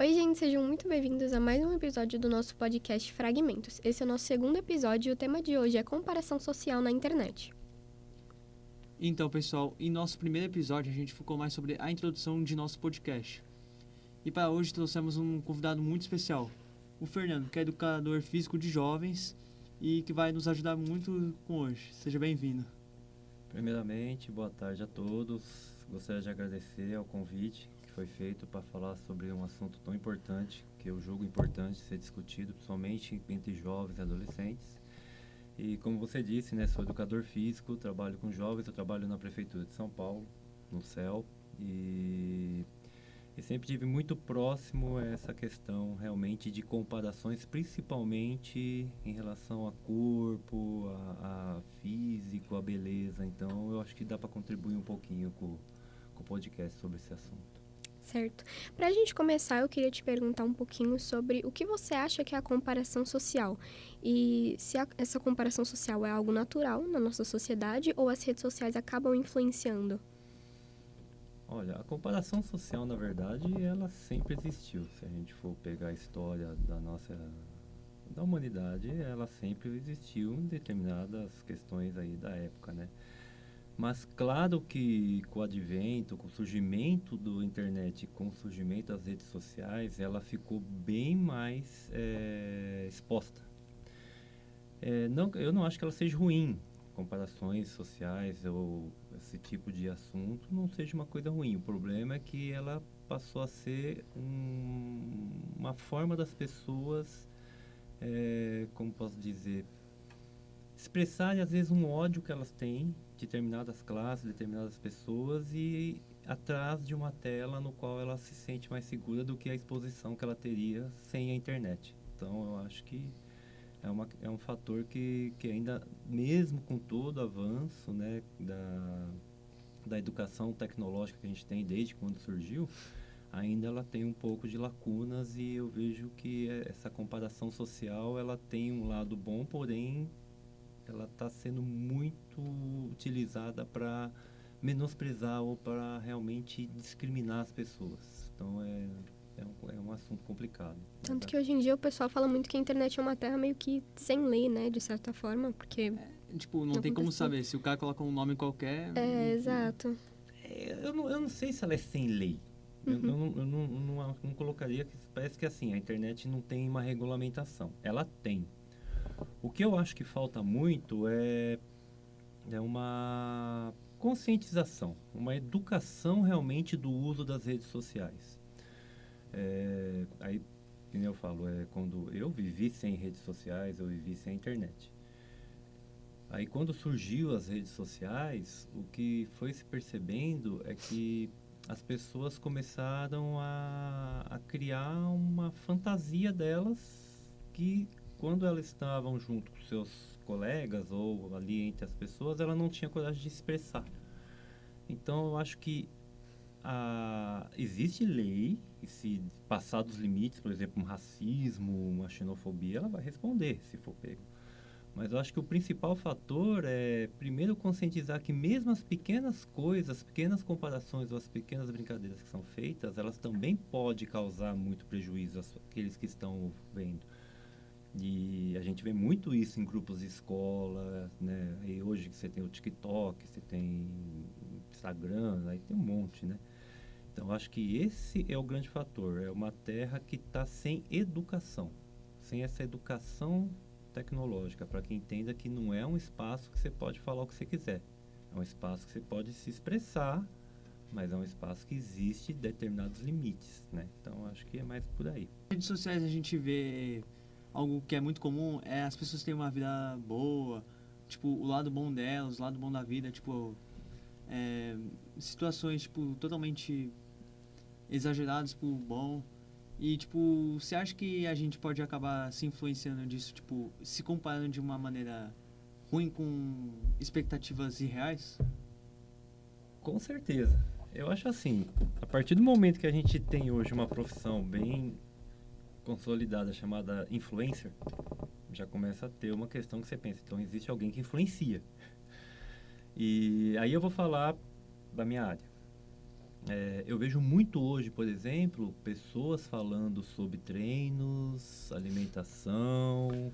Oi, gente, sejam muito bem-vindos a mais um episódio do nosso podcast Fragmentos. Esse é o nosso segundo episódio e o tema de hoje é comparação social na internet. Então, pessoal, em nosso primeiro episódio a gente focou mais sobre a introdução de nosso podcast. E para hoje trouxemos um convidado muito especial, o Fernando, que é educador físico de jovens e que vai nos ajudar muito com hoje. Seja bem-vindo. Primeiramente, boa tarde a todos. Gostaria de agradecer ao convite que foi feito para falar sobre um assunto tão importante, que eu julgo importante ser discutido, principalmente entre jovens e adolescentes. E como você disse, né, sou educador físico, trabalho com jovens, eu trabalho na Prefeitura de São Paulo, no CEL, e sempre tive muito próximo a essa questão realmente de comparações, principalmente em relação a corpo, a físico, a beleza. Então eu acho que dá para contribuir um pouquinho com o podcast sobre esse assunto. Certo. Para a gente começar, eu queria te perguntar um pouquinho sobre o que você acha que é a comparação social e se essa comparação social é algo natural na nossa sociedade ou as redes sociais acabam influenciando? Olha, a comparação social, na verdade, ela sempre existiu. Se a gente for pegar a história da humanidade, ela sempre existiu em determinadas questões aí da época, né? Mas claro que com o advento, com o surgimento do internet, com o surgimento das redes sociais, ela ficou bem mais exposta. Eu não acho que ela seja ruim. Comparações sociais ou esse tipo de assunto não seja uma coisa ruim. O problema é que ela passou a ser uma forma das pessoas, como posso dizer, expressarem às vezes um ódio que elas têm de determinadas classes, determinadas pessoas e atrás de uma tela no qual ela se sente mais segura do que a exposição que ela teria sem a internet. Então eu acho que é um fator que ainda, mesmo com todo o avanço, né, da educação tecnológica que a gente tem desde quando surgiu, ainda ela tem um pouco de lacunas e eu vejo que essa comparação social ela tem um lado bom, porém ela está sendo muito utilizada para menosprezar ou para realmente discriminar as pessoas. Então é um assunto complicado. Tanto que hoje em dia o pessoal fala muito que a internet é uma terra meio que sem lei, né, de certa forma, porque... Não tem como saber, se o cara coloca um nome qualquer... exato. Eu não sei se ela é sem lei. Eu não colocaria que parece que assim, a internet não tem uma regulamentação. Ela tem. O que eu acho que falta muito é uma conscientização, uma educação realmente do uso das redes sociais. Aí, como eu falo, quando eu vivi sem redes sociais, eu vivi sem internet. Aí, quando surgiu as redes sociais, o que foi se percebendo é que as pessoas começaram a criar uma fantasia delas que, quando elas estavam junto com seus colegas ou ali entre as pessoas, ela não tinha coragem de expressar. Então, eu acho que existe lei e se passar dos limites, por exemplo, um racismo, uma xenofobia, ela vai responder se for pego. Mas eu acho que o principal fator é, primeiro, conscientizar que mesmo as pequenas coisas, as pequenas comparações ou as pequenas brincadeiras que são feitas, elas também podem causar muito prejuízo àqueles que estão vendo. E a gente vê muito isso em grupos de escola, né? E hoje você tem o TikTok, você tem Instagram, aí tem um monte, né? Então, eu acho que esse é o grande fator. É uma terra que está sem educação. Sem essa educação tecnológica, para que entenda que não é um espaço que você pode falar o que você quiser. É um espaço que você pode se expressar, mas é um espaço que existe determinados limites, né? Então, acho que é mais por aí. Nas redes sociais a gente vê algo que é muito comum, é as pessoas terem uma vida boa, tipo, o lado bom delas, o lado bom da vida, tipo, situações, tipo, totalmente exageradas por bom. E, tipo, você acha que a gente pode acabar se influenciando disso, tipo, se comparando de uma maneira ruim com expectativas irreais? Com certeza. Eu acho assim, a partir do momento que a gente tem hoje uma profissão bem consolidada chamada influencer, já começa a ter uma questão que você pensa, então existe alguém que influencia. E aí eu vou falar da minha área. Eu vejo muito hoje, por exemplo, pessoas falando sobre treinos, alimentação,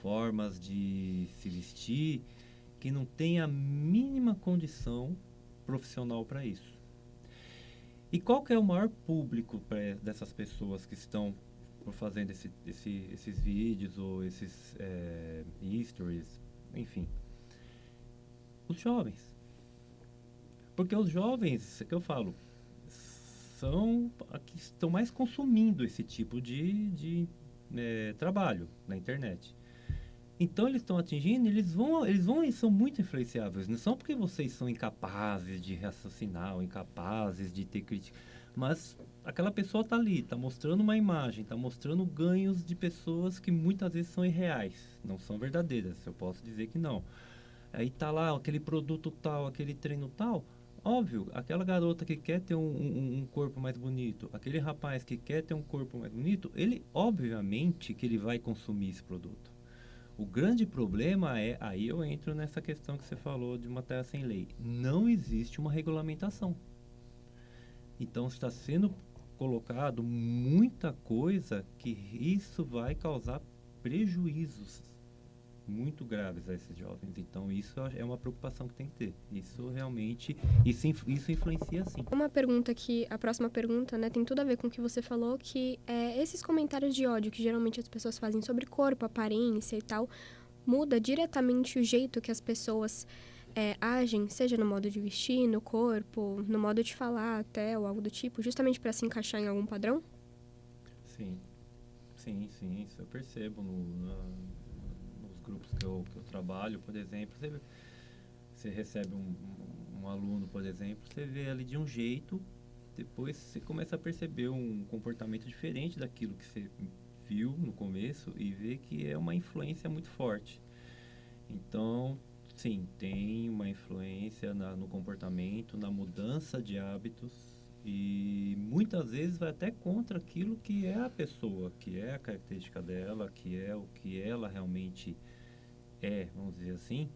formas de se vestir, que não tem a mínima condição profissional para isso. E qual que é o maior público dessas pessoas que estão fazendo esses vídeos ou esses stories, enfim? Os jovens. Porque os jovens, é que eu falo, são a que estão mais consumindo esse tipo de trabalho na internet. Então eles estão atingindo, eles vão e são muito influenciáveis. Não são porque vocês são incapazes de raciocinar, ou incapazes de ter crítica, mas aquela pessoa está ali, está mostrando uma imagem, está mostrando ganhos de pessoas que muitas vezes são irreais, não são verdadeiras. Eu posso dizer que não. Aí tá lá aquele produto tal, aquele treino tal. Óbvio, aquela garota que quer ter um corpo mais bonito, aquele rapaz que quer ter um corpo mais bonito, ele obviamente que ele vai consumir esse produto. O grande problema aí eu entro nessa questão que você falou de uma terra sem lei. Não existe uma regulamentação. Então está sendo colocado muita coisa que isso vai causar prejuízos muito graves a esses jovens. Então isso é uma preocupação que tem que ter. Isso realmente, isso influencia sim. Uma pergunta que, a próxima pergunta, né, tem tudo a ver com o que você falou, que esses comentários de ódio que geralmente as pessoas fazem sobre corpo, aparência e tal, muda diretamente o jeito que as pessoas agem, seja no modo de vestir, no corpo, no modo de falar até, ou algo do tipo, justamente para se encaixar em algum padrão? Sim, isso eu percebo nos grupos que eu trabalho, por exemplo. Você recebe um aluno, por exemplo, você vê ali de um jeito, depois você começa a perceber um comportamento diferente daquilo que você viu no começo e vê que é uma influência muito forte. Então, sim, tem uma influência no comportamento, na mudança de hábitos e muitas vezes vai até contra aquilo que é a pessoa, que é a característica dela, que é o que ela realmente vamos dizer assim,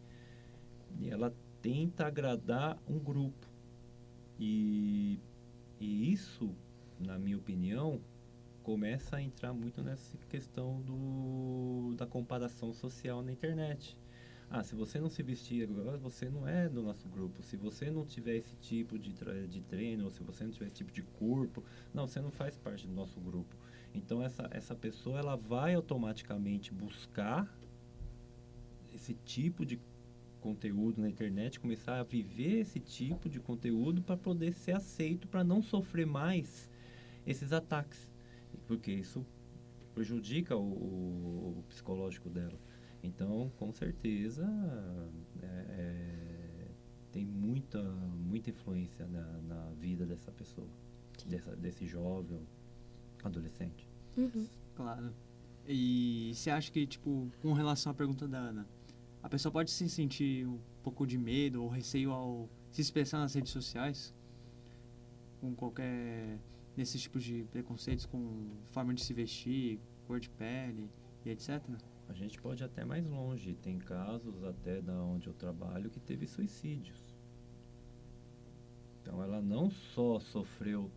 e ela tenta agradar um grupo. E isso, na minha opinião, começa a entrar muito nessa questão da comparação social na internet. Se você não se vestir agora, você não é do nosso grupo. Se você não tiver esse tipo de treino, ou se você não tiver esse tipo de corpo, não, você não faz parte do nosso grupo. Então, essa pessoa, ela vai automaticamente buscar esse tipo de conteúdo na internet, começar a viver esse tipo de conteúdo para poder ser aceito, para não sofrer mais esses ataques, porque isso prejudica o psicológico dela. Então, com certeza, tem muita influência na vida dessa pessoa, desse jovem, adolescente. Uhum. Claro. E você acha que, tipo, com relação à pergunta da Ana, a pessoa pode se sentir um pouco de medo ou receio ao se expressar nas redes sociais? Com qualquer desses tipos de preconceitos, com forma de se vestir, cor de pele e etc? A gente pode ir até mais longe. Tem casos até da onde eu trabalho que teve suicídios. Então ela não só sofreu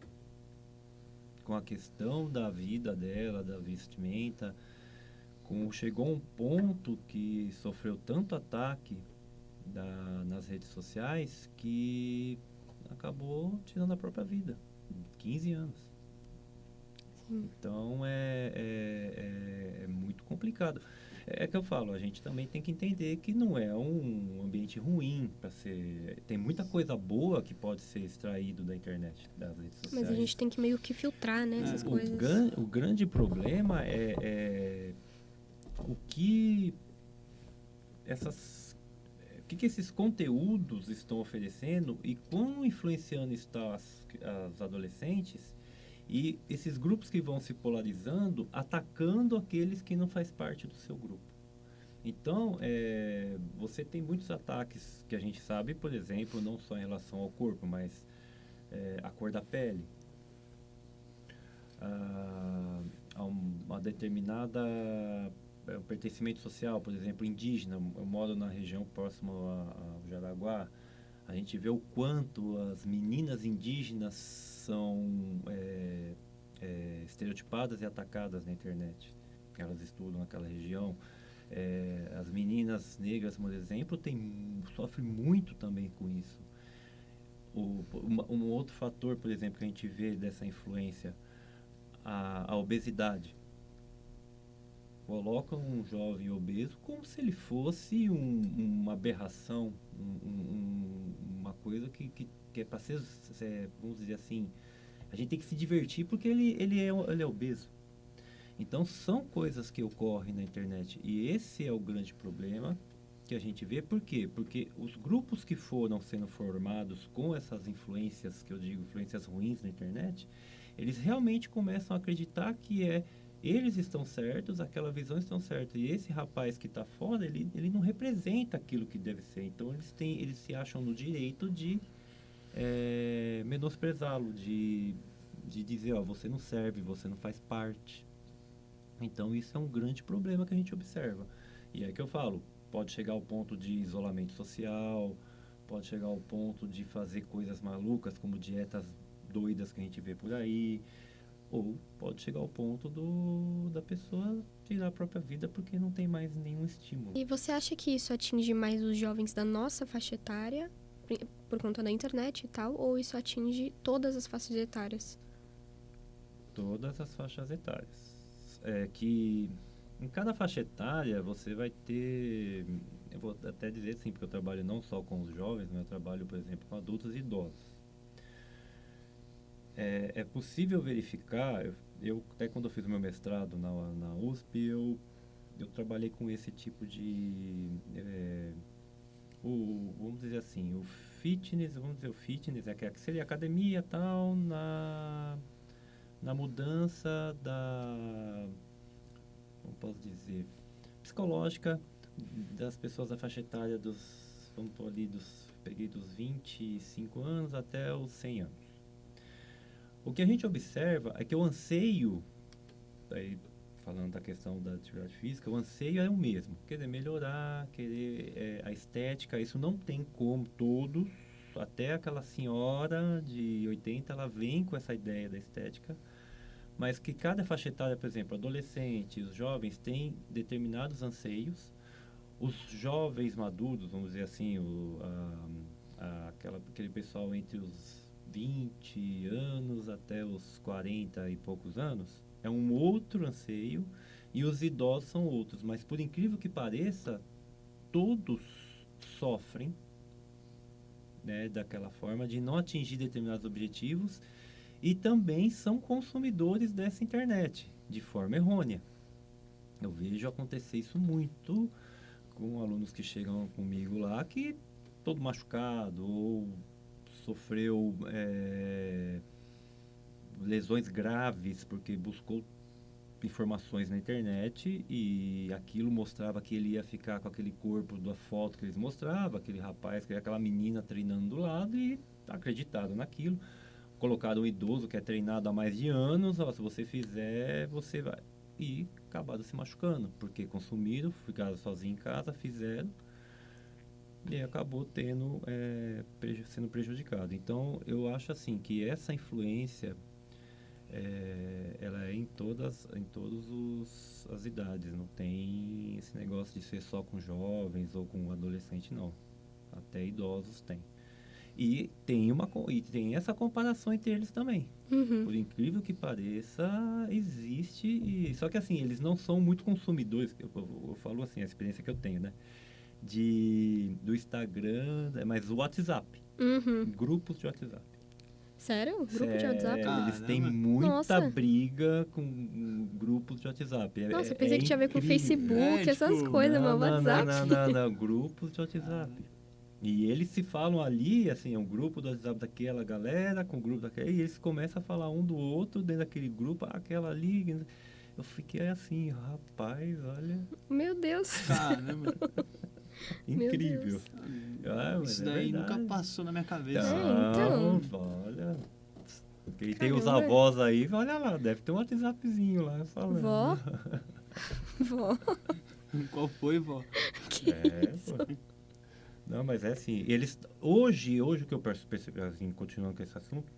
com a questão da vida dela, da vestimenta, chegou um ponto que sofreu tanto ataque nas redes sociais que acabou tirando a própria vida. 15 anos. Sim. Então é muito complicado. É que eu falo, a gente também tem que entender que não é um ambiente ruim para ser. Tem muita coisa boa que pode ser extraído da internet, das redes sociais. Mas a gente tem que meio que filtrar, né, essas coisas. O grande problema é o que esses conteúdos estão oferecendo e quão influenciando estão as adolescentes e esses grupos que vão se polarizando, atacando aqueles que não faz parte do seu grupo. Então, você tem muitos ataques que a gente sabe, por exemplo, não só em relação ao corpo, mas a cor da pele, a uma determinada pertencimento social, por exemplo, indígena. Eu moro na região próxima ao Jaraguá. A gente vê o quanto as meninas indígenas são estereotipadas e atacadas na internet. Elas estudam naquela região. As meninas negras, por exemplo, sofrem muito também com isso. Um outro fator, por exemplo, que a gente vê dessa influência, a obesidade. Colocam um jovem obeso como se ele fosse uma aberração, uma coisa que é para ser, vamos dizer assim, a gente tem que se divertir porque ele é obeso. Então, são coisas que ocorrem na internet. E esse é o grande problema que a gente vê. Por quê? Porque os grupos que foram sendo formados com essas influências, que eu digo, influências ruins na internet, eles realmente começam a acreditar que eles estão certos, aquela visão estão certa. E esse rapaz que está fora, ele não representa aquilo que deve ser. Então, eles se acham no direito de menosprezá-lo, de dizer, você não serve, você não faz parte. Então, isso é um grande problema que a gente observa. E é que eu falo, pode chegar ao ponto de isolamento social, pode chegar ao ponto de fazer coisas malucas, como dietas doidas que a gente vê por aí, ou pode chegar ao ponto da pessoa tirar a própria vida porque não tem mais nenhum estímulo. E você acha que isso atinge mais os jovens da nossa faixa etária, por conta da internet e tal, ou isso atinge todas as faixas etárias? Todas as faixas etárias. Que em cada faixa etária você vai ter, eu vou até dizer assim, porque eu trabalho não só com os jovens, mas eu trabalho, por exemplo, com adultos e idosos. É possível verificar, eu até quando eu fiz o meu mestrado na USP, eu trabalhei com esse tipo de, vamos dizer assim, o fitness, que seria academia e tal, na mudança como posso dizer, psicológica das pessoas da faixa etária peguei dos 25 anos até os 100 anos. O que a gente observa é que o anseio, aí, falando da questão da atividade física, o anseio é o mesmo, querer melhorar, querer a estética, isso não tem como todos, até aquela senhora de 80, ela vem com essa ideia da estética, mas que cada faixa etária, por exemplo, adolescentes, os jovens, têm determinados anseios. Os jovens maduros, vamos dizer assim, aquele pessoal entre os 20 anos até os 40 e poucos anos, é um outro anseio, e os idosos são outros. Mas, por incrível que pareça, todos sofrem, né, daquela forma de não atingir determinados objetivos, e também são consumidores dessa internet, de forma errônea. Eu vejo acontecer isso muito com alunos que chegam comigo lá, que todo machucado, ou sofreu lesões graves, porque buscou informações na internet e aquilo mostrava que ele ia ficar com aquele corpo da foto que eles mostravam, aquele rapaz, aquela menina treinando do lado, e acreditado naquilo. Colocaram um idoso que é treinado há mais de anos, se você fizer, você vai. E acabaram se machucando, porque consumiram, ficaram sozinhos em casa, fizeram, e acabou sendo prejudicado. Então, eu acho assim, que essa influência, ela é em todas as idades, não tem esse negócio de ser só com jovens ou com adolescente, não. Até idosos tem. E tem essa comparação entre eles também. Uhum. Por incrível que pareça, existe. Só que assim, eles não são muito consumidores. Eu falo assim, a experiência que eu tenho, né? Do Instagram, mas o WhatsApp. Uhum. Grupos de WhatsApp. Sério? Grupo de WhatsApp? Eles têm muita Nossa. briga com grupos de WhatsApp. Nossa, eu pensei que tinha a ver com incrível. Facebook, essas coisas, mas o WhatsApp. Não, grupos de WhatsApp. E eles se falam ali, assim, é um grupo do WhatsApp daquela galera, com o grupo daquela, e eles começam a falar um do outro dentro daquele grupo, aquela ali. Eu fiquei assim, rapaz, olha. Meu Deus. Caramba. Incrível. Mas Isso daí nunca passou na minha cabeça. Então. Olha. Quem Caramba. tem os avós aí, olha lá, deve ter um WhatsAppzinho lá falando. Vó? Vó? Qual foi, vó? Que isso? Pô. Não, mas é assim, eles hoje o que eu percebo, assim, continuando com esse assunto,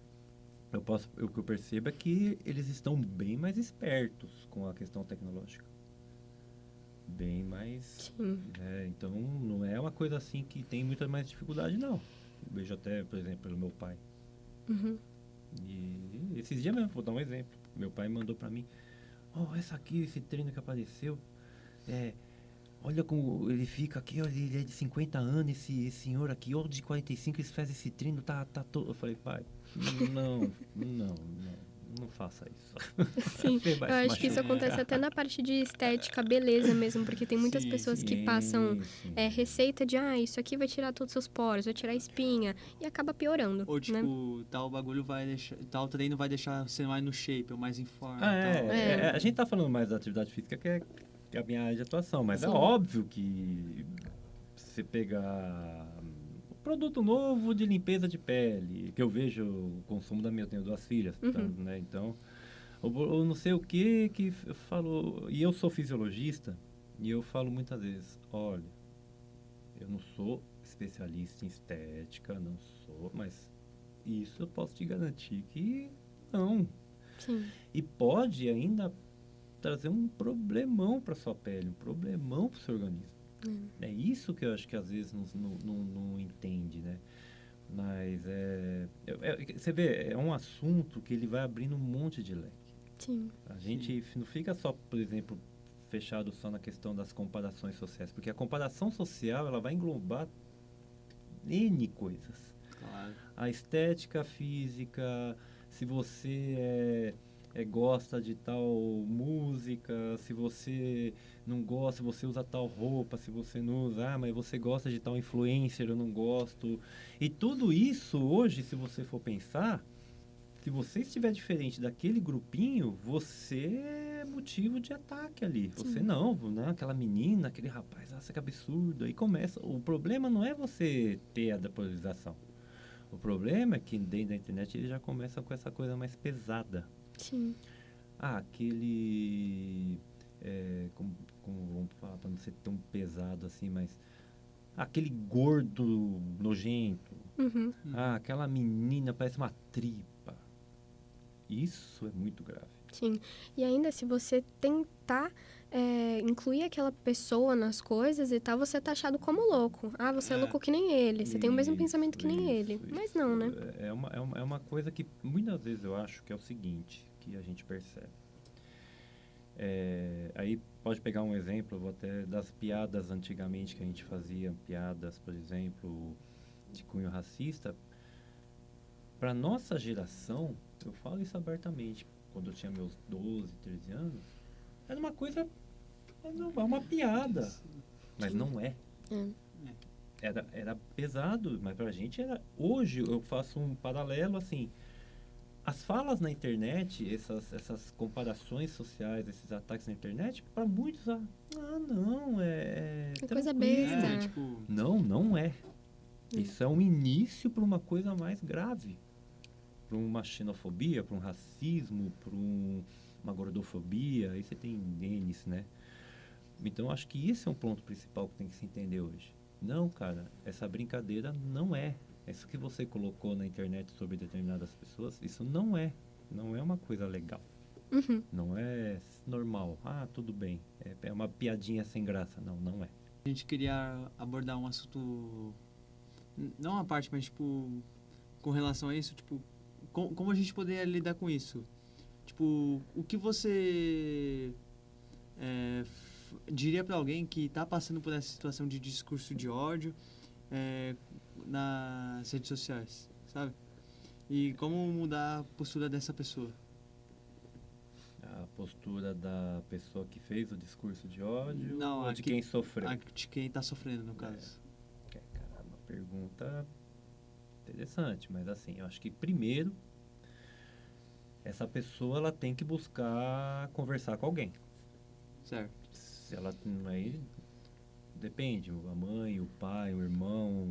o que eu percebo é que eles estão bem mais espertos com a questão tecnológica. Bem mais, Sim. então não é uma coisa assim que tem muita mais dificuldade, não. Eu vejo até, por exemplo, pelo meu pai. Uhum. E esses dias mesmo, vou dar um exemplo. Meu pai mandou pra mim, esse treino que apareceu, é, olha como ele fica aqui, olha, ele é de 50 anos, esse senhor aqui, ou de 45, ele faz esse treino, tá todo. Eu falei, pai, não faça isso. Sim, Você vai eu se acho que isso machucar. acontece até na parte de estética, beleza mesmo, porque tem muitas Sim, pessoas que Sim, passam sim. receita de, isso aqui vai tirar todos os seus poros, vai tirar a espinha, e acaba piorando, Ou né? tipo, tal bagulho vai deixar. Tal treino vai deixar você mais no shape, ou mais em forma. Ah, Tal. a gente tá falando mais da atividade física, que é a minha área de atuação, mas é Sim. óbvio que você pegar um produto novo de limpeza de pele, que eu vejo o consumo eu tenho 2 filhas, né? Então, ou não sei o que eu falo, e eu sou fisiologista, e eu falo muitas vezes, olha, eu não sou especialista em estética, não sou, mas isso eu posso te garantir que não. Sim. E pode ainda trazer um problemão para sua pele, um problemão para o seu organismo. É isso que eu acho que às vezes não entende, né? Mas você vê, é um assunto que ele vai abrindo um monte de leque. Sim. A gente não fica só, por exemplo, fechado só na questão das comparações sociais, porque a comparação social ela vai englobar N coisas. Claro. A estética física, se você gosta de tal música, se você não gosta, você usa tal roupa, se você não usa, mas você gosta de tal influencer, eu não gosto. E tudo isso hoje, se você for pensar, se você estiver diferente daquele grupinho, você é motivo de ataque ali. Você não, né? Aquela menina, aquele rapaz, nossa, que absurdo. Aí começa. O problema não é você ter a depolarização. O problema é que dentro da internet eles já começam com essa coisa mais pesada. Sim. Aquele. Como vamos falar para não ser tão pesado assim, mas. Aquele gordo nojento. Uhum. Aquela menina parece uma tripa. Isso é muito grave. Sim. E ainda se você tentar incluir aquela pessoa nas coisas e tal, você é taxado como louco. Você é louco que nem ele, você tem o mesmo pensamento que nem ele. Mas não, né? É uma coisa que muitas vezes eu acho que é o seguinte, que a gente percebe. Aí pode pegar um exemplo, vou até das piadas antigamente que a gente fazia, piadas, por exemplo, de cunho racista. Para nossa geração, eu falo isso abertamente, quando eu tinha meus 12, 13 anos, era uma coisa, é uma piada, mas não é. Era pesado, mas pra gente era. Hoje eu faço um paralelo assim. As falas na internet, essas comparações sociais, esses ataques na internet, para muitos, não, é coisa tranquilo. besta. Tipo, Não é. Isso é um início para uma coisa mais grave. Para uma xenofobia, para um racismo, para uma gordofobia, aí você tem N, né? Então, acho que esse é um ponto principal que tem que se entender hoje. Não, cara, essa brincadeira não é. Isso que você colocou na internet sobre determinadas pessoas, isso não é uma coisa legal. Uhum. Não é normal. Tudo bem. É uma piadinha sem graça. Não é. a gente queria abordar um assunto. Não uma parte, mas tipo. Com relação a isso, tipo. Como a gente poderia lidar com isso? Tipo, o que você diria pra alguém que tá passando por essa situação de discurso de ódio nas redes sociais, sabe? E como mudar a postura dessa pessoa? A postura da pessoa que fez o discurso de ódio Não, ou de quem sofreu? De quem tá sofrendo, no caso. Cara, uma pergunta interessante, mas assim, eu acho que primeiro essa pessoa ela tem que buscar conversar com alguém. Certo. Se ela aí depende, a mãe, o pai, o irmão,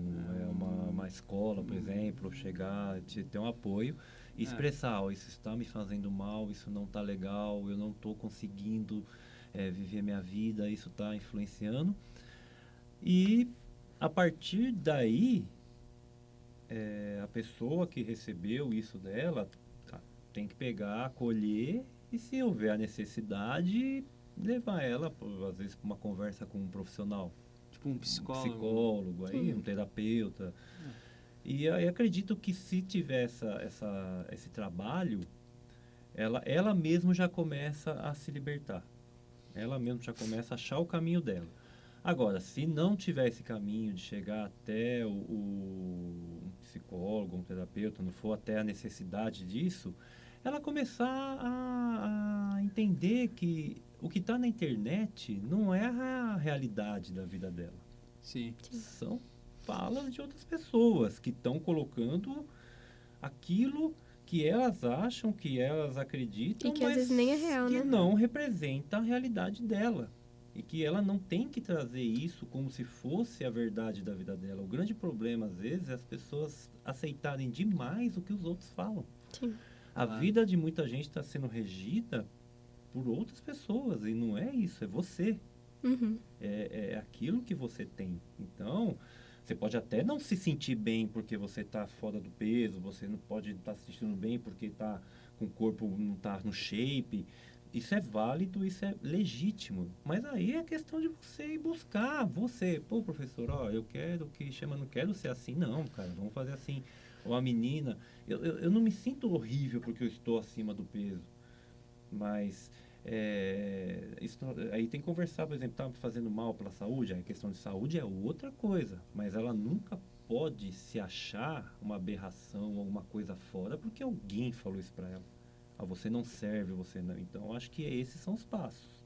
uma escola, por exemplo, chegar, ter um apoio e expressar, isso está me fazendo mal, isso não está legal, eu não estou conseguindo viver minha vida, isso está influenciando. E A partir daí, a pessoa que recebeu isso dela tem que pegar, acolher e, se houver a necessidade, levar ela, às vezes, para uma conversa com um profissional. Tipo um Um psicólogo. psicólogo, aí, Sim. um terapeuta. E aí acredito que se tiver esse trabalho, ela mesma já começa a se libertar. Ela mesma já começa a achar o caminho dela. Agora, se não tiver esse caminho de chegar até um psicólogo, um terapeuta, não for até a necessidade disso, ela começar a entender que o que está na internet não é a realidade da vida dela. Sim. São falas de outras pessoas que estão colocando aquilo que elas acham, que elas acreditam, E que às mas vezes nem é real, que né? não representa a realidade dela. E que ela não tem que trazer isso como se fosse a verdade da vida dela. O grande problema, às vezes, é as pessoas aceitarem demais o que os outros falam. Sim. A Claro. vida de muita gente está sendo regida por outras pessoas. E não é isso, é você. Uhum. É aquilo que você tem. Então, você pode até não se sentir bem porque você está fora do peso, você não pode estar se sentindo bem porque está com o corpo, não está no shape. Isso é válido, isso é legítimo. Mas aí é questão de você ir buscar. Você, pô, professor, ó, eu quero que chama, não quero ser assim, não, cara, vamos fazer assim. Ou a menina, eu não me sinto horrível porque eu estou acima do peso. Mas aí tem que conversar, por exemplo, tá fazendo mal pela saúde, a questão de saúde é outra coisa, mas ela nunca pode se achar uma aberração, alguma coisa fora, porque alguém falou isso para ela. Ah, você não serve, você não. Então, eu acho que esses são os passos.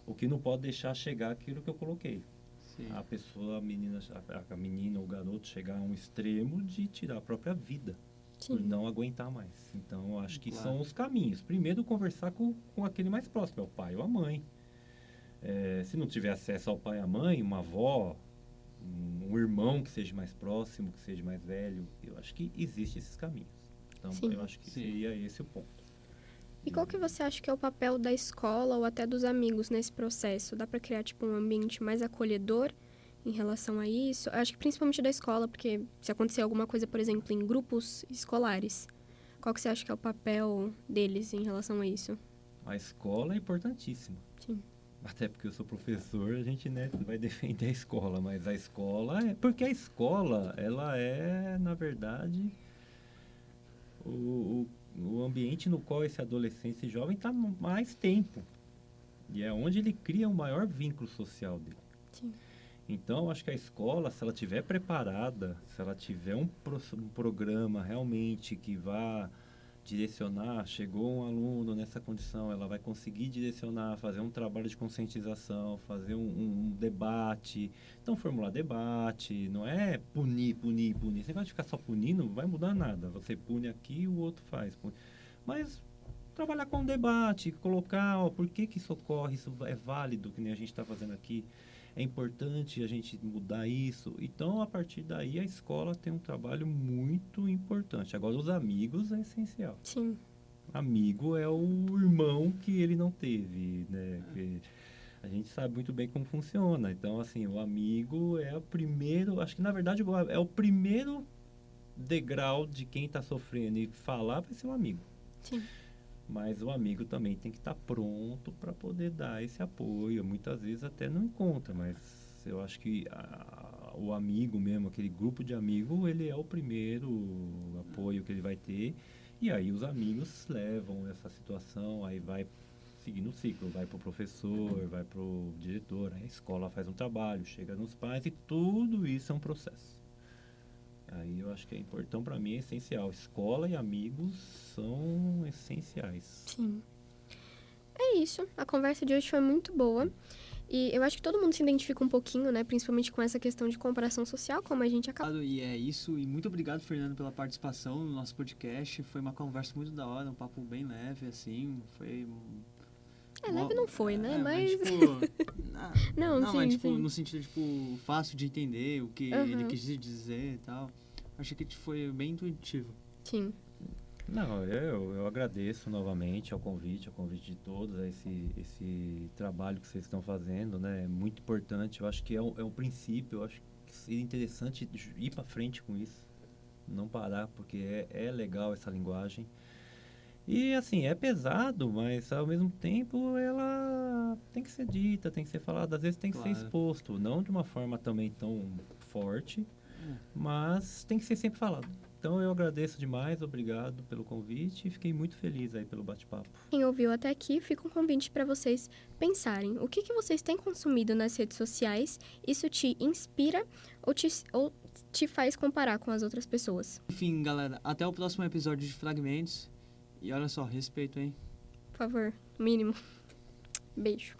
O que não pode deixar chegar aquilo que eu coloquei. Sim. A pessoa, a menina ou o garoto chegar a um extremo de tirar a própria vida por Sim. não aguentar mais. Então, eu acho que Claro. são os caminhos. Primeiro, conversar com aquele mais próximo, é o pai ou a mãe. Se não tiver acesso ao pai e à mãe, uma avó, um irmão que seja mais próximo, que seja mais velho, eu acho que existem esses caminhos. Então, Sim. eu acho que Sim. seria esse o ponto. E qual que você acha que é o papel da escola ou até dos amigos nesse processo? Dá para criar, tipo, um ambiente mais acolhedor em relação a isso? Eu acho que principalmente da escola, porque se acontecer alguma coisa, por exemplo, em grupos escolares, qual que você acha que é o papel deles em relação a isso? A escola é importantíssima. Sim. Até porque eu sou professor, a gente, né, vai defender a escola, mas a escola porque a escola, ela é, na verdade, o ambiente no qual esse adolescente, esse jovem está mais tempo. E é onde ele cria o maior vínculo social dele. Sim. Então, acho que a escola, se ela tiver preparada, se ela tiver um programa realmente que vá direcionar, chegou um aluno nessa condição, ela vai conseguir direcionar, fazer um trabalho de conscientização, fazer um debate. Então, formular debate, não é punir, punir, punir. Você vai ficar só punindo, não vai mudar nada. Você pune aqui, o outro faz. Mas trabalhar com debate, colocar, ó, por que isso ocorre, isso é válido, que nem a gente está fazendo aqui. É importante a gente mudar isso. Então, a partir daí, a escola tem um trabalho muito importante. Agora, os amigos é essencial. Sim. Amigo é o irmão que ele não teve, né? Que a gente sabe muito bem como funciona. Então, assim, o amigo é o primeiro... Acho que, na verdade, é o primeiro degrau de quem está sofrendo. E falar vai ser o amigo. Sim. Mas o amigo também tem que estar pronto para poder dar esse apoio. Muitas vezes até não encontra, mas eu acho que o amigo mesmo, aquele grupo de amigos, ele é o primeiro apoio que ele vai ter. E aí os amigos levam essa situação, aí vai seguindo o ciclo, vai para o professor, vai para o diretor, aí a escola faz um trabalho, chega nos pais e tudo isso é um processo. Aí eu acho que é importante, então para mim é essencial. Escola e amigos são essenciais. Sim. É isso. A conversa de hoje foi muito boa. E eu acho que todo mundo se identifica um pouquinho, né? Principalmente com essa questão de comparação social, como a gente acabou. E é isso. E muito obrigado, Fernando, pela participação no nosso podcast. Foi uma conversa muito da hora, um papo bem leve, assim. Foi... Leve não foi, né? Mas, Mas... tipo... Não, sim, mas, tipo, sim. no sentido, tipo, fácil de entender o que ele quis dizer e tal. Achei que foi bem intuitivo. Sim. Não, eu agradeço novamente ao convite de todos, a esse trabalho que vocês estão fazendo, né? É muito importante. Eu acho que é um princípio, eu acho seria interessante ir para frente com isso, não parar, porque é legal essa linguagem. E assim, é pesado, mas ao mesmo tempo ela tem que ser dita, tem que ser falada, às vezes tem que ser Claro. exposto, não de uma forma também tão forte, mas tem que ser sempre falado. Então eu agradeço demais, obrigado pelo convite e fiquei muito feliz aí pelo bate-papo. Quem ouviu até aqui, fica um convite para vocês pensarem o que vocês têm consumido nas redes sociais, isso te inspira ou te faz comparar com as outras pessoas. Enfim, galera, até o próximo episódio de Fragmentos. E olha só, respeito, hein? Por favor, mínimo. Beijo.